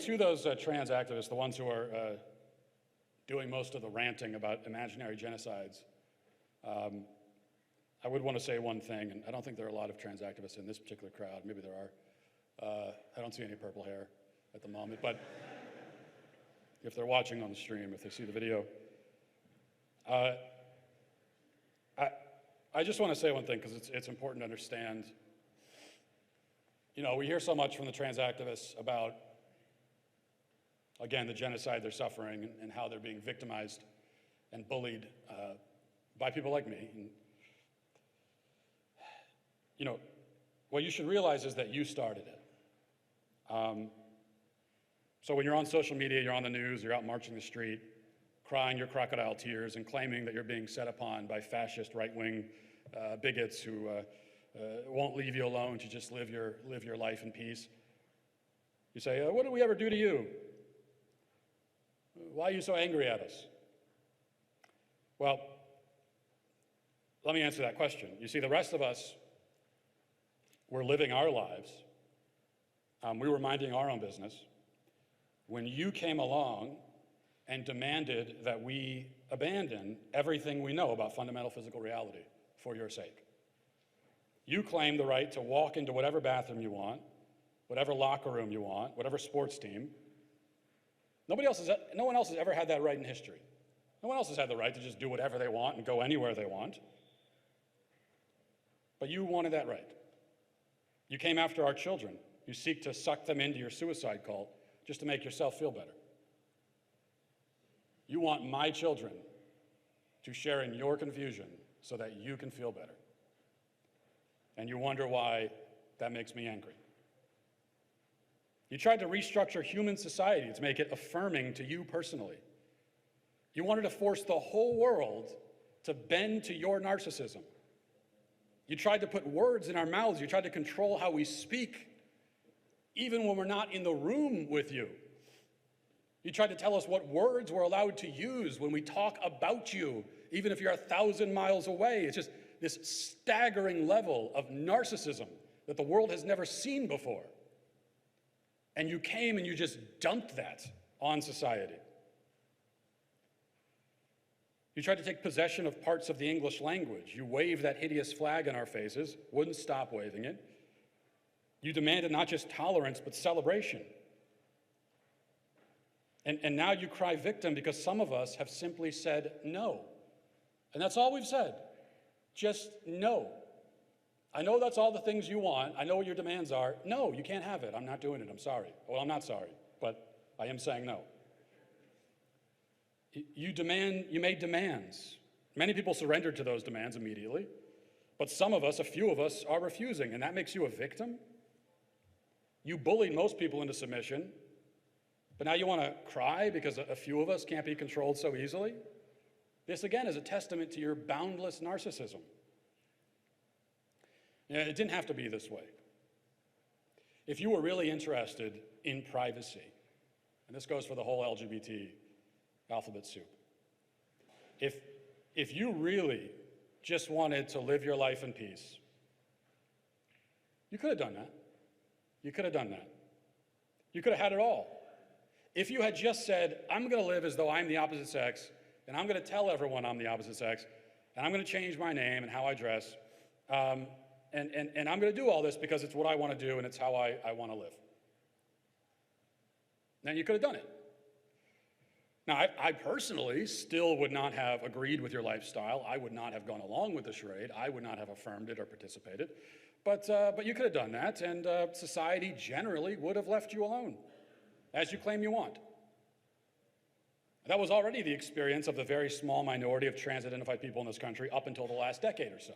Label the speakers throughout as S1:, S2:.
S1: To those trans activists, the ones who are doing most of the ranting about imaginary genocides, I would want to say one thing, and I don't think there are a lot of trans activists in this particular crowd. Maybe there are. I don't see any purple hair at the moment, but if they're watching on the stream, if they see the video, I just want to say one thing, because it's important to understand. You know, we hear so much from the trans activists about, again, the genocide they're suffering and how they're being victimized and bullied by people like me. And, you know, what you should realize is that you started it. So when you're on social media, you're on the news, you're out marching the street, crying your crocodile tears and claiming that you're being set upon by fascist right-wing bigots who won't leave you alone to just live your life in peace. You say, what did we ever do to you? Why are you so angry at us? Well, let me answer that question. You see, the rest of us were living our lives. We were minding our own business when you came along and demanded that we abandon everything we know about fundamental physical reality for your sake. You claim the right to walk into whatever bathroom you want, whatever locker room you want, whatever sports team. No one else has ever had that right in history. No one else has had the right to just do whatever they want and go anywhere they want. But you wanted that right. You came after our children. You seek to suck them into your suicide cult just to make yourself feel better. You want my children to share in your confusion so that you can feel better. And you wonder why that makes me angry. You tried to restructure human society to make it affirming to you personally. You wanted to force the whole world to bend to your narcissism. You tried to put words in our mouths. You tried to control how we speak, even when we're not in the room with you. You tried to tell us what words we're allowed to use when we talk about you, even if you're 1,000 miles away. It's just this staggering level of narcissism that the world has never seen before. And you came and you just dumped that on society. You tried to take possession of parts of the English language. You waved that hideous flag in our faces, wouldn't stop waving it. You demanded not just tolerance, but celebration. And now you cry victim because some of us have simply said no. And that's all we've said. Just no. I know that's all the things you want. I know what your demands are. No, you can't have it. I'm not doing it. I'm sorry. Well, I'm not sorry, but I am saying no. You made demands. Many people surrendered to those demands immediately, but some of us, a few of us, are refusing, and that makes you a victim? You bullied most people into submission, but now you want to cry because a few of us can't be controlled so easily? This, again, is a testament to your boundless narcissism. It didn't have to be this way. If you were really interested in privacy, and this goes for the whole LGBT alphabet soup, if you really just wanted to live your life in peace, you could have done that. You could have done that. You could have had it all. If you had just said, I'm going to live as though I'm the opposite sex, and I'm going to tell everyone I'm the opposite sex, and I'm going to change my name and how I dress, and I'm going to do all this because it's what I want to do and it's how I want to live. Then you could have done it. Now, I personally still would not have agreed with your lifestyle. I would not have gone along with the charade. I would not have affirmed it or participated. But you could have done that, and society generally would have left you alone, as you claim you want. That was already the experience of the very small minority of trans-identified people in this country up until the last decade or so.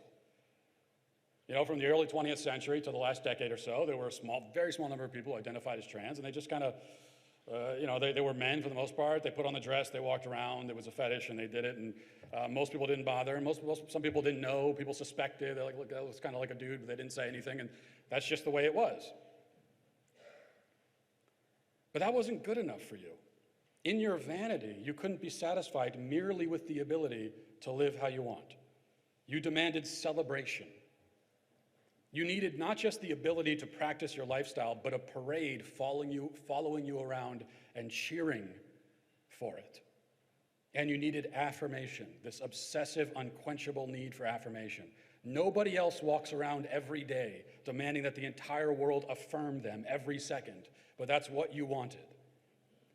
S1: You know, from the early 20th century to the last decade or so, there were a very small number of people identified as trans, and they just kind of, they were men for the most part. They put on the dress, they walked around, it was a fetish, and they did it, and most people didn't bother, and some people didn't know, people suspected, they're like, look, that was kind of like a dude, but they didn't say anything, and that's just the way it was. But that wasn't good enough for you. In your vanity, you couldn't be satisfied merely with the ability to live how you want. You demanded celebration. You needed not just the ability to practice your lifestyle, but a parade following you around and cheering for it. And you needed affirmation, this obsessive, unquenchable need for affirmation. Nobody else walks around every day demanding that the entire world affirm them every second, but that's what you wanted.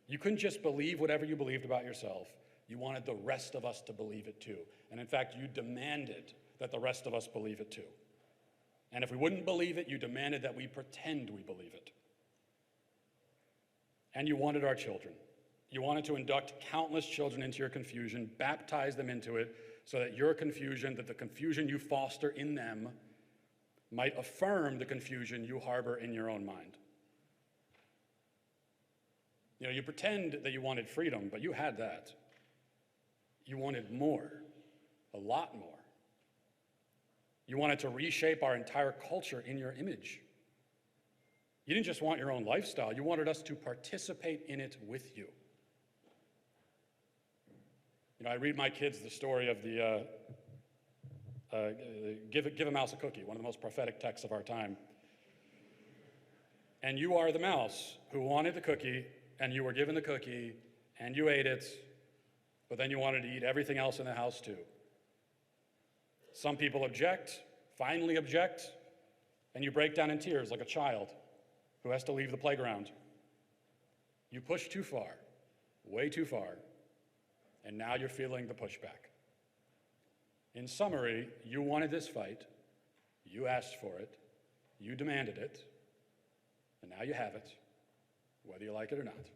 S1: You couldn't just believe whatever you believed about yourself. You wanted the rest of us to believe it too. And in fact, you demanded that the rest of us believe it too. And if we wouldn't believe it, you demanded that we pretend we believe it. And you wanted our children. You wanted to induct countless children into your confusion, baptize them into it, so that your confusion, that the confusion you foster in them, might affirm the confusion you harbor in your own mind. You know, you pretend that you wanted freedom, but you had that. You wanted more, a lot more. You wanted to reshape our entire culture in your image. You didn't just want your own lifestyle, you wanted us to participate in it with you. You know, I read my kids the story of the give a mouse a cookie, one of the most prophetic texts of our time. And you are the mouse who wanted the cookie, and you were given the cookie, and you ate it, but then you wanted to eat everything else in the house too. Some people object, finally object, and you break down in tears like a child who has to leave the playground. You pushed too far, way too far, and now you're feeling the pushback. In summary, you wanted this fight, you asked for it, you demanded it, and now you have it, whether you like it or not.